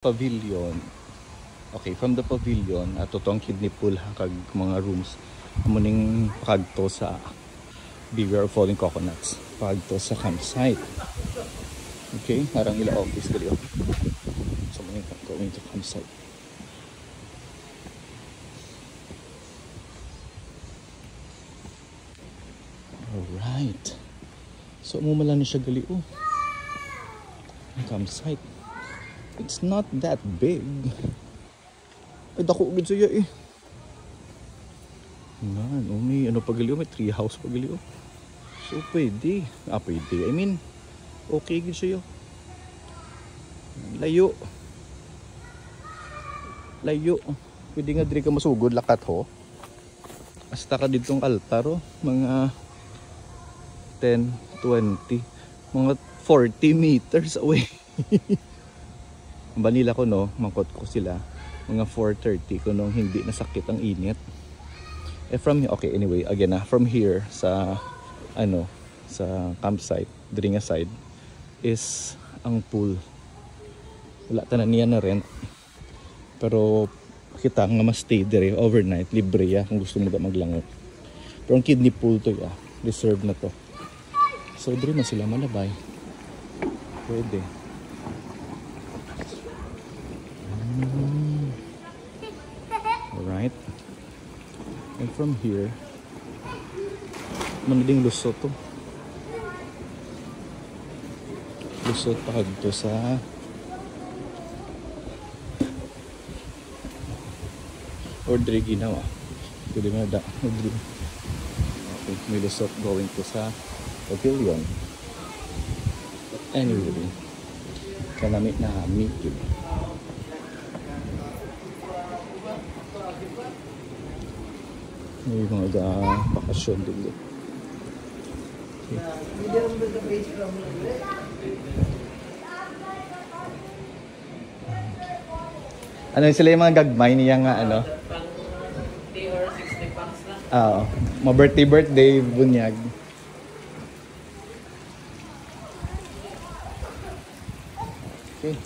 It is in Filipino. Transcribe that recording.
Pavilion. Okay, from the pavilion ato tong kidney pool kag mga rooms amuning pakadto sa Beware of Falling Coconuts, pakadto sa campsite. Okay, harang ila office dali. So muna going to campsite. Alright, so mumala na siya gali ang campsite. It's not that big. Ay, dako agad siya eh. Nan, may ano pagali, may tree house pagali. So pwede. Pwede. I mean, okay agad siya. Layo. Layo. Pwede nga diri ka masugod lakat ho. Hasta ka ditong altar oh. Mga 10, 20, mga 40 meters away. Banila ko no, mangkot ko sila mga 4:30 ko nung hindi nasakit ang init. From okay, anyway, again from here sa sa campsite, diri nga side is ang pool. Wala tanan niya na rent. Pero kita nga ma-stay dire overnight, libre ya kung gusto mo maglangot. Pero ang kidney pool to ya, reserved na to. So diri na sila malabay. Pwede. Alright, and from here manading lusot to. Lusot pa dito sa Ordre ginawa. Pwede na da. Okay, may lusot going to sa pavilion. But anyway, kanamit na meeting. May mga bakasyon dito. Okay. Ano sila yung mga gagmay niya nga ano? Pang day or 60 packs lang. Oo. Mga birthday bunyag. Okay.